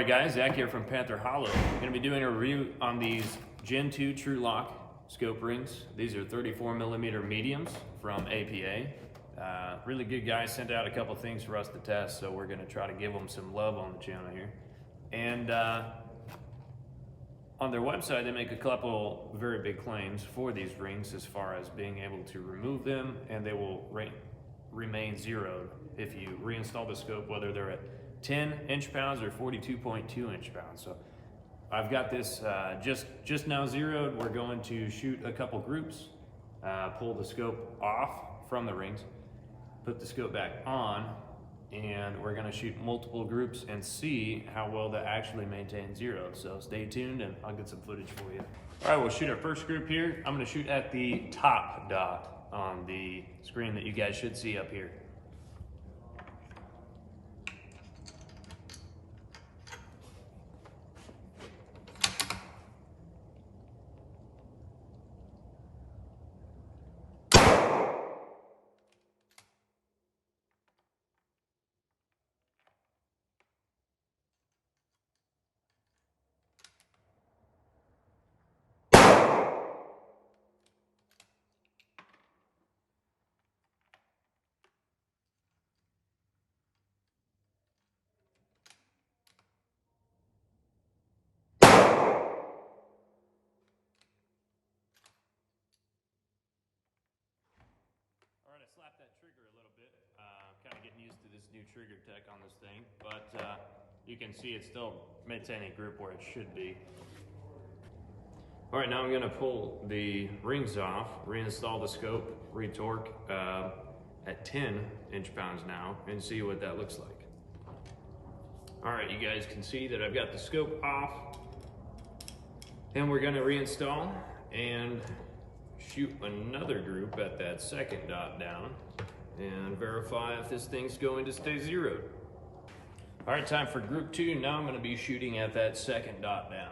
Alright guys, Zach here from Panther Hollow. I'm going to be doing a review on these Gen 2 Tru-Loc scope rings. These are 34mm mediums from APA. Really good guys sent out a couple things for us to test, so we're going to try to give them some love on the channel here. And on their website they make a couple very big claims for these rings as far as being able to remove them and they will remain zeroed if you reinstall the scope, whether they're at 10 inch-pounds or 42.2 inch-pounds. So I've got this just now zeroed. We're going to shoot a couple groups, pull the scope off from the rings, put the scope back on, and we're going to shoot multiple groups and see how well that actually maintains zero. So stay tuned and I'll get some footage for you. All right, we'll shoot our first group here. I'm going to shoot at the top dot on the screen that you guys should see up here. I slapped that trigger a little bit, kind of getting used to this new trigger tech on this thing, but you can see it's still maintaining group where it should be. All right, now I'm going to pull the rings off, reinstall the scope, retorque at 10 inch-pounds now, and see what that looks like. All right, you guys can see that I've got the scope off, and we're going to reinstall and shoot another group at that second dot down and verify if this thing's going to stay zeroed. All right, time for group 2. Now I'm going to be shooting at that second dot down.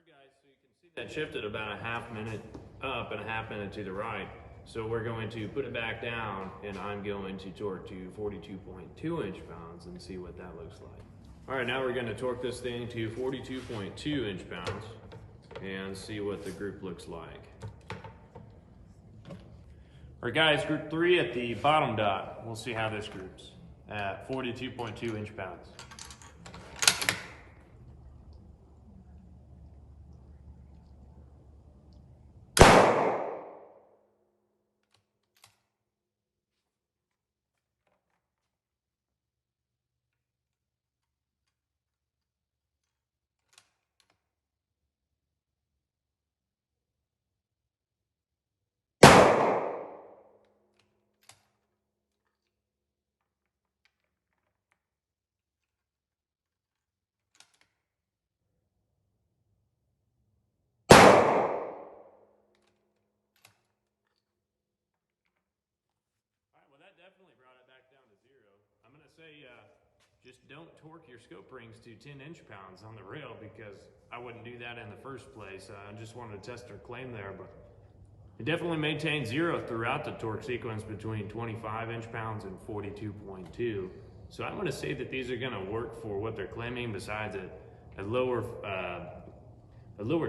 Guys, so you can see that shifted about a half minute up and a half minute to the right. So we're going to put it back down and I'm going to torque to 42.2 inch-pounds and see what that looks like. All right, now we're going to torque this thing to 42.2 inch-pounds and see what the group looks like. All right guys, group 3 at the bottom dot. We'll see how this groups at 42.2 inch-pounds. Definitely brought it back down to zero. I'm going to say just don't torque your scope rings to 10 inch-pounds on the rail because I wouldn't do that in the first place. I just wanted to test their claim there, but it definitely maintained zero throughout the torque sequence between 25 inch-pounds and 42.2. So I'm going to say that these are going to work for what they're claiming, besides a lower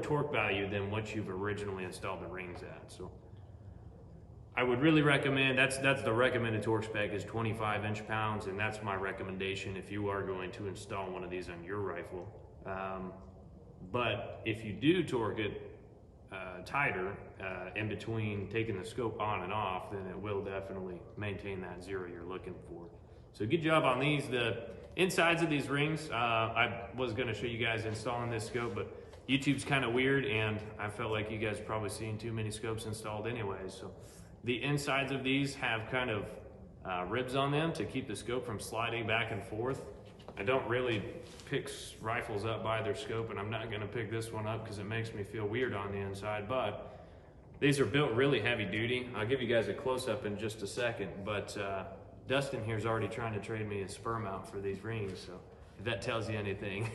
torque value than what you've originally installed the rings at. So I would really recommend, that's the recommended torque spec is 25 inch-pounds, and that's my recommendation if you are going to install one of these on your rifle. But if you do torque it tighter in between taking the scope on and off, then it will definitely maintain that zero you're looking for. So good job on these. The insides of these rings, I was going to show you guys installing this scope, but YouTube's kind of weird, and I felt like you guys probably seen too many scopes installed anyways. So the insides of these have kind of ribs on them to keep the scope from sliding back and forth. I don't really pick rifles up by their scope, and I'm not going to pick this one up because it makes me feel weird on the inside, but these are built really heavy duty. I'll give you guys a close-up in just a second, but Dustin here's already trying to trade me a sperm out for these rings, so if that tells you anything.